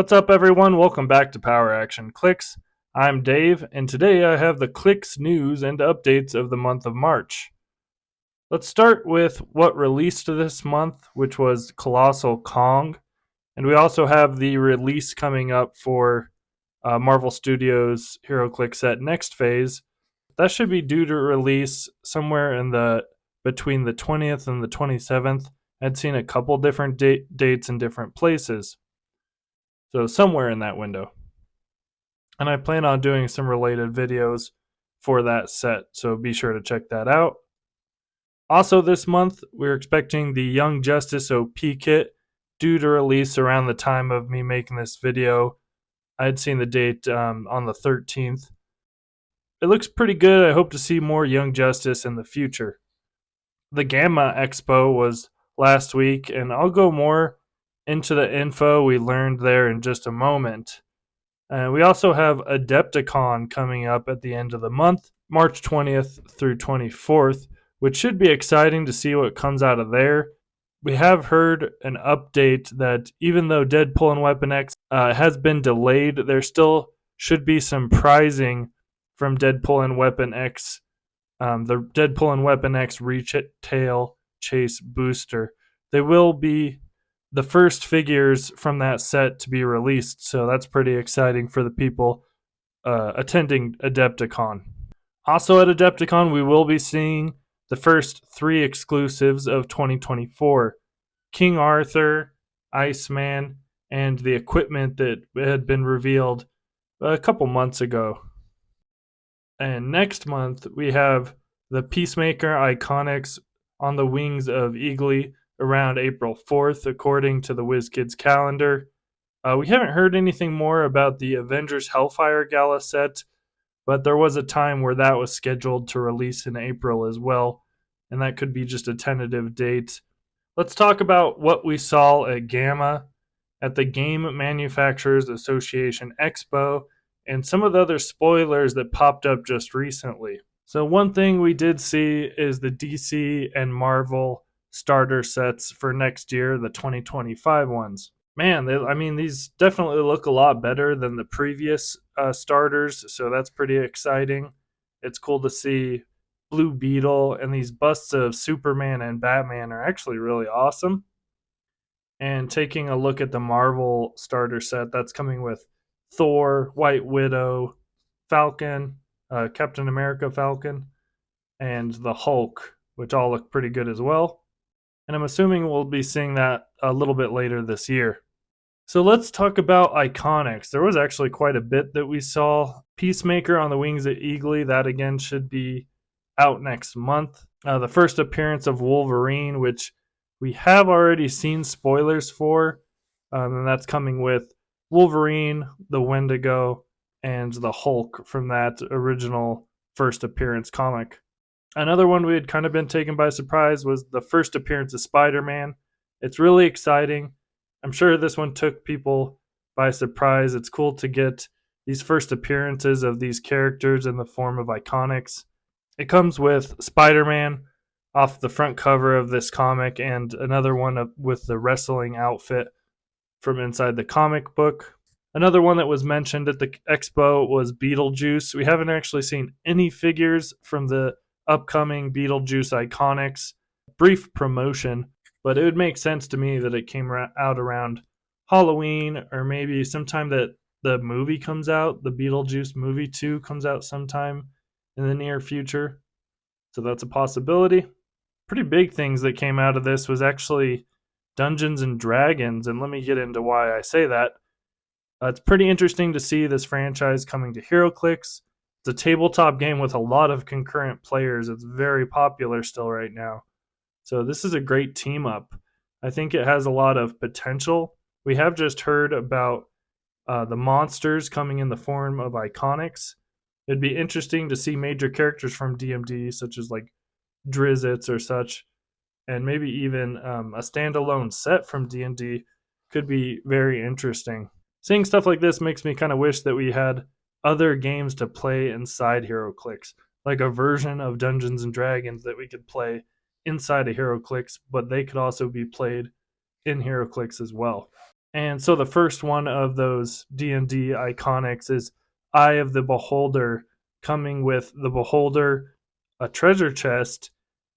What's up, everyone? Welcome back to Power Action Clicks. I'm Dave, and today I have the Clicks news and updates of the month of March. Let's start with what released this month, which was Colossal Kong, and we also have the release coming up for Marvel Studios' Heroclix set Next Phase. That should be due to release somewhere in between the 20th and the 27th. I'd seen a couple different dates in different places. So somewhere in that window. And I plan on doing some related videos for that set, so be sure to check that out. Also this month, we're expecting the Young Justice OP kit due to release around the time of me making this video. I had seen the date on the 13th. It looks pretty good. I hope to see more Young Justice in the future. The Gamma Expo was last week, and I'll go more into the info we learned there in just a moment. We also have Adepticon coming up at the end of the month, March 20th through 24th, which should be exciting to see what comes out of there. We have heard an update that even though Deadpool and Weapon X has been delayed, there still should be some prizing from Deadpool and Weapon X, the Deadpool and Weapon X Retail Chase Booster. They will be the first figures from that set to be released, so that's pretty exciting for the people attending Adepticon. Also at Adepticon, we will be seeing the first 3 exclusives of 2024. King Arthur, Iceman, and the equipment that had been revealed a couple months ago. And next month, we have the Peacemaker Iconix on the wings of Eagly around April 4th, according to the WizKids calendar. We haven't heard anything more about the Avengers Hellfire Gala set, but there was a time where that was scheduled to release in April as well, and that could be just a tentative date. Let's talk about what we saw at Gamma, at the Game Manufacturers Association Expo, and some of the other spoilers that popped up just recently. So one thing we did see is the DC and Marvel starter sets for next year, the 2025 ones. Man, these definitely look a lot better than the previous starters, so that's pretty exciting. It's cool to see Blue Beetle, and these busts of Superman and Batman are actually really awesome. And taking a look at the Marvel starter set, that's coming with Thor, White Widow, Falcon, Captain America Falcon, and the Hulk, which all look pretty good as well. And I'm assuming we'll be seeing that a little bit later this year. So let's talk about Iconix. There was actually quite a bit that we saw. Peacemaker on the wings of Eagly, that again should be out next month. The first appearance of Wolverine, which we have already seen spoilers for, and that's coming with Wolverine, the Wendigo, and the Hulk from that original first appearance comic. Another one we had kind of been taken by surprise was the first appearance of Spider-Man. It's really exciting. I'm sure this one took people by surprise. It's cool to get these first appearances of these characters in the form of Iconix. It comes with Spider-Man off the front cover of this comic, and another one with the wrestling outfit from inside the comic book. Another one that was mentioned at the expo was Beetlejuice. We haven't actually seen any figures from the upcoming Beetlejuice Iconix. Brief promotion, but it would make sense to me that it came out around Halloween, or maybe sometime that the movie comes out. The Beetlejuice movie 2 comes out sometime in the near future. So that's a possibility. Pretty big things that came out of this was actually Dungeons and Dragons, and let me get into why I say that. It's pretty interesting to see this franchise coming to Heroclix. It's a tabletop game with a lot of concurrent players. It's very popular still right now. So this is a great team up. I think it has a lot of potential. We have just heard about the monsters coming in the form of Iconix. It'd be interesting to see major characters from DMD, such as like Drizzits or such, and maybe even a standalone set from D&D could be very interesting. Seeing stuff like this makes me kind of wish that we had other games to play inside Heroclix, like a version of Dungeons and Dragons that we could play inside of Heroclix, but they could also be played in Heroclix as well. And so the first one of those D&D Iconics is Eye of the Beholder, coming with the Beholder, a treasure chest,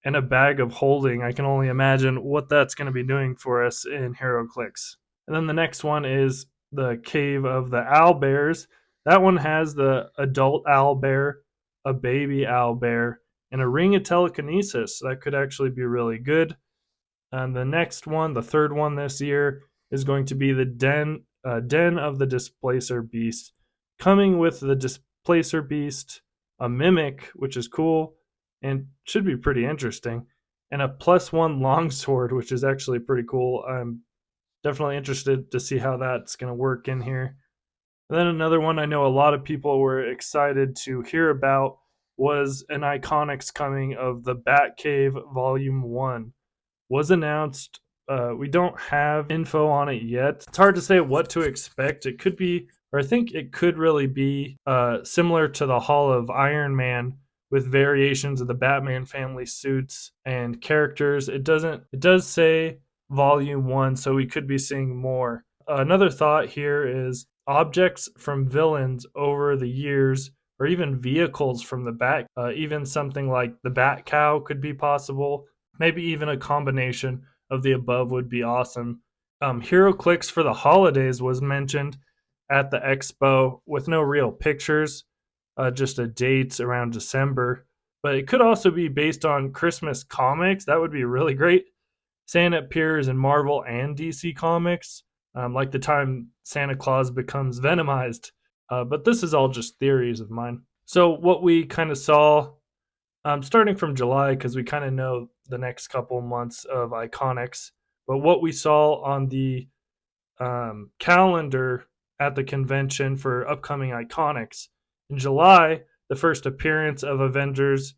and a bag of holding. I can only imagine what that's going to be doing for us in Heroclix. And then the next one is the Cave of the Owlbears. That one has the adult owlbear, a baby owlbear, and a ring of telekinesis. That could actually be really good. And the next one, the third one this year, is going to be the Den of the Displacer Beast, coming with the Displacer Beast, a Mimic, which is cool and should be pretty interesting, and a +1 longsword, which is actually pretty cool. I'm definitely interested to see how that's going to work in here. And then another one I know a lot of people were excited to hear about was an Iconics coming of the Batcave Volume 1. Was announced. We don't have info on it yet. It's hard to say what to expect. It could be, or I think it could really be similar to the Hall of Iron Man with variations of the Batman family suits and characters. It does say Volume 1, so we could be seeing more. Another thought here is objects from villains over the years, or even vehicles from the Bat. Even something like the Bat Cow could be possible. Maybe even a combination of the above would be awesome. Heroclix for the holidays was mentioned at the expo with no real pictures, just a date around December. But it could also be based on Christmas comics. That would be really great. Santa appears in Marvel and DC comics, like the time Santa Claus becomes venomized. But this is all just theories of mine. So what we kind of saw, starting from July, because we kind of know the next couple months of Iconics, but what we saw on the calendar at the convention for upcoming Iconics. In July, the first appearance of Avengers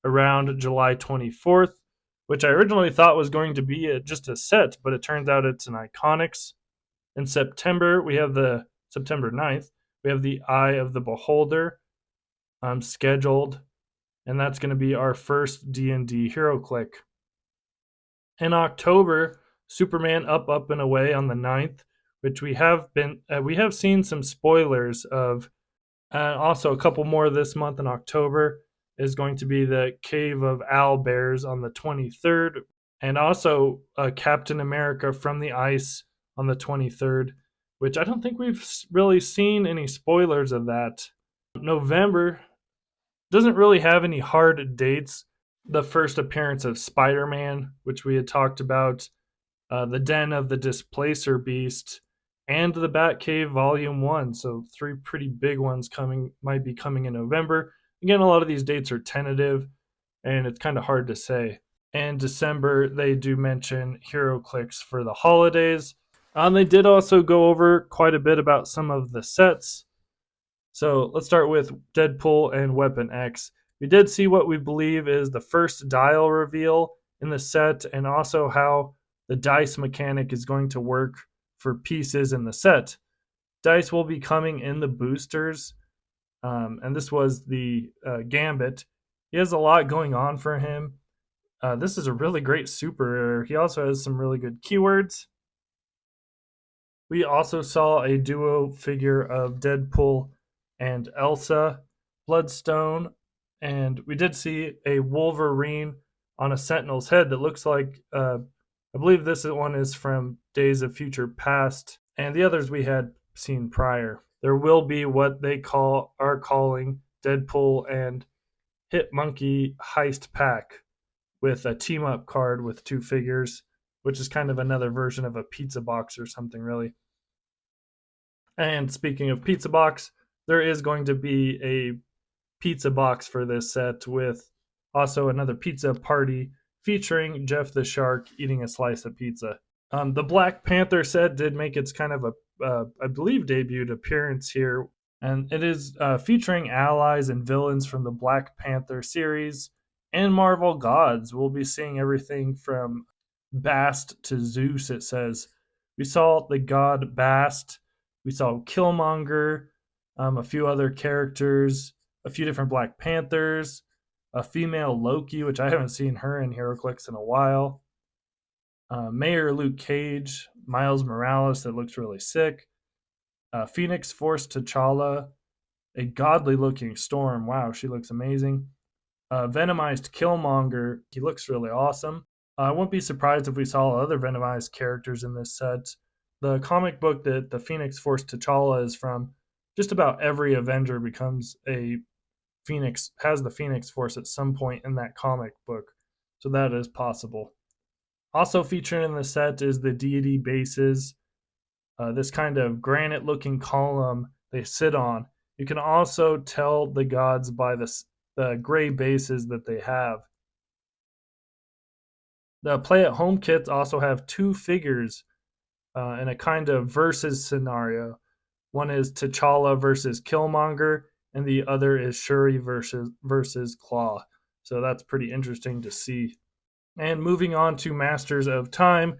around July 24th, which I originally thought was going to be just a set, but it turns out it's an Iconics. In September, we have the September 9th, we have the Eye of the Beholder scheduled, and that's going to be our first D&D HeroClick. In October, Superman Up and Away on the 9th, which we have seen some spoilers of. Also, a couple more this month in October is going to be the Cave of Owlbears on the 23rd, and also Captain America from the Ice on the 23rd, which I don't think we've really seen any spoilers of that. November doesn't really have any hard dates. The first appearance of Spider-Man, which we had talked about, the Den of the Displacer Beast, and the Batcave Volume 1. So 3 pretty big ones might be coming in November. Again, a lot of these dates are tentative, and it's kind of hard to say. And December, they do mention HeroClix for the holidays. They did also go over quite a bit about some of the sets. So let's start with Deadpool and Weapon X. We did see what we believe is the first dial reveal in the set, and also how the dice mechanic is going to work for pieces in the set. Dice will be coming in the boosters, and this was the Gambit. He has a lot going on for him. This is a really great super rare. He also has some really good keywords. We also saw a duo figure of Deadpool and Elsa, Bloodstone, and we did see a Wolverine on a Sentinel's head that looks like, I believe this one is from Days of Future Past, and the others we had seen prior. There will be what they are calling Deadpool and Hit Monkey Heist Pack, with a team up card with 2 figures, which is kind of another version of a pizza box or something, really. And speaking of pizza box, there is going to be a pizza box for this set with also another pizza party featuring Jeff the Shark eating a slice of pizza. The Black Panther set did make its kind of I believe, debuted appearance here, and it is featuring allies and villains from the Black Panther series and Marvel gods. We'll be seeing everything from Bast to Zeus, it says. We saw the god Bast, we saw Killmonger, a few other characters, a few different Black Panthers, a female Loki, which I haven't seen her in HeroClix in a while. Mayor Luke Cage, Miles Morales that looks really sick, Phoenix Force T'Challa, a godly looking Storm. Wow, she looks amazing. Venomized Killmonger, he looks really awesome. I wouldn't be surprised if we saw other Venomized characters in this set. The comic book that the Phoenix Force T'Challa is from, just about every Avenger becomes a Phoenix, has the Phoenix Force at some point in that comic book. So that is possible. Also featured in the set is the deity bases, this kind of granite looking column they sit on. You can also tell the gods by the gray bases that they have. The play at home kits also have two figures in a kind of versus scenario. One is T'Challa versus Killmonger, and the other is Shuri versus Claw. So that's pretty interesting to see. And moving on to Masters of Time,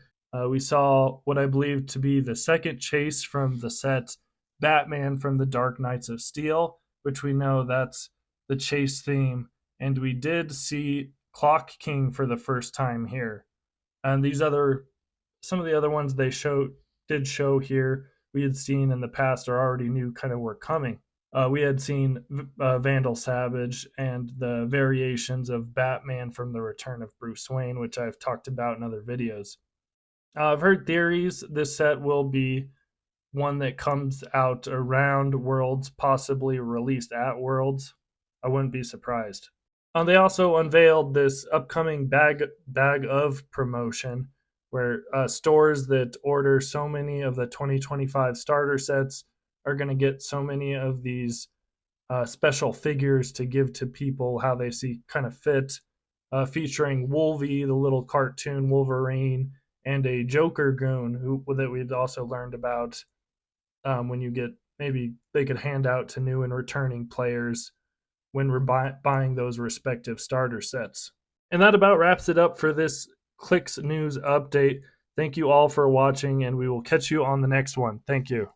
we saw what I believe to be the second chase from the set Batman from the Dark Knights of Steel, which we know that's the chase theme. And we did see Clock King for the first time here. And some of the other ones they did show here, we had seen in the past or already knew kind of were coming. We had seen Vandal Savage and the variations of Batman from the Return of Bruce Wayne, which I've talked about in other videos. I've heard theories this set will be one that comes out around Worlds, possibly released at Worlds. I wouldn't be surprised. They also unveiled this upcoming bag of promotion where stores that order so many of the 2025 starter sets are going to get so many of these special figures to give to people how they see kind of fit, featuring Wolvie, the little cartoon Wolverine, and a Joker goon that we'd also learned about when you get, maybe they could hand out to new and returning players when we're buying those respective starter sets. And that about wraps it up for this Clicks News update. Thank you all for watching, and we will catch you on the next one. Thank you.